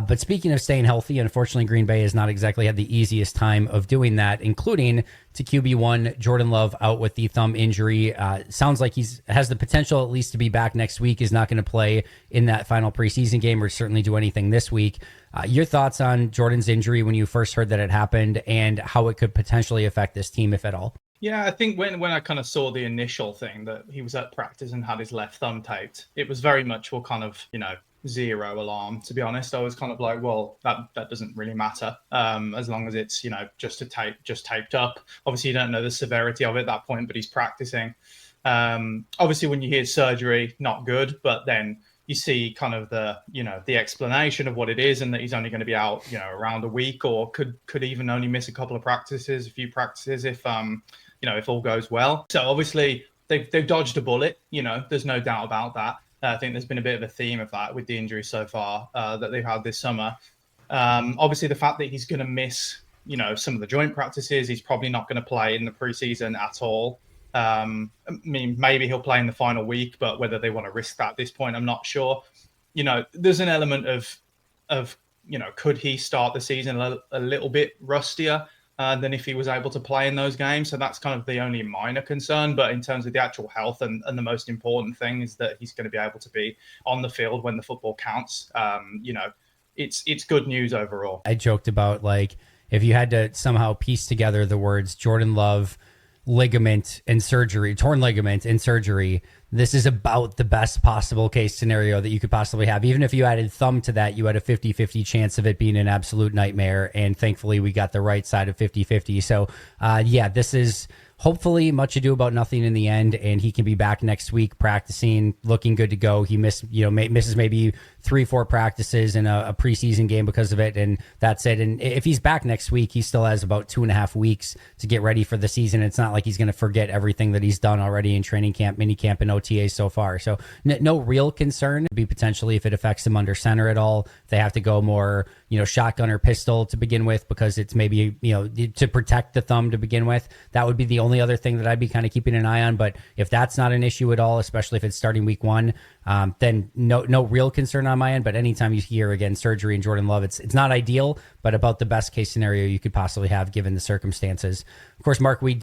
But speaking of staying healthy, unfortunately, Green Bay has not exactly had the easiest time of doing that, including to QB1 Jordan Love out with the thumb injury. Sounds like has the potential at least to be back next week. Is not going to play in that final preseason game or certainly do anything this week. Your thoughts on Jordan's injury when you first heard that it happened and how it could potentially affect this team, if at all? Yeah, I think when I kind of saw the initial thing that he was at practice and had his left thumb taped, it was very much zero alarm. To be honest, I was kind of like, well, that doesn't really matter as long as it's just taped up. Obviously, you don't know the severity of it at that point, but he's practicing. Obviously, when you hear surgery, not good, but then you see kind of the explanation of what it is and that he's only going to be out around a week or could even only miss a couple of practices, a few practices if all goes well. So obviously they've dodged a bullet. There's no doubt about that. I think there's been a bit of a theme of that with the injury so far that they've had this summer. Obviously, the fact that he's going to miss, some of the joint practices, he's probably not going to play in the preseason at all. I mean, maybe he'll play in the final week, but whether they want to risk that at this point, I'm not sure. There's an element of could he start the season a little bit rustier than if he was able to play in those games? So that's kind of the only minor concern. But in terms of the actual health and the most important thing is that he's going to be able to be on the field when the football counts. It's good news overall. I joked about if you had to somehow piece together the words Jordan Love, ligament and surgery, torn ligament and surgery, this is about the best possible case scenario that you could possibly have. Even if you added thumb to that, you had a 50-50 chance of it being an absolute nightmare. And thankfully, we got the right side of 50-50. So, this is hopefully much ado about nothing in the end, and he can be back next week practicing, looking good to go. He misses maybe 3-4 practices in a preseason game because of it, and that's it. And if he's back next week, he still has about 2.5 weeks to get ready for the season. It's not like he's going to forget everything that he's done already in training camp, mini camp, and OTA so far. So no real concern. It'd be potentially if it affects him under center at all. If they have to go more, shotgun or pistol to begin with because it's maybe, to protect the thumb to begin with. That would be the only other thing that I'd be kind of keeping an eye on. But if that's not an issue at all, especially if it's starting week 1, then no real concern on my end. But anytime you hear again surgery in Jordan Love, it's not ideal, but about the best case scenario you could possibly have given the circumstances. Of course, Mark, we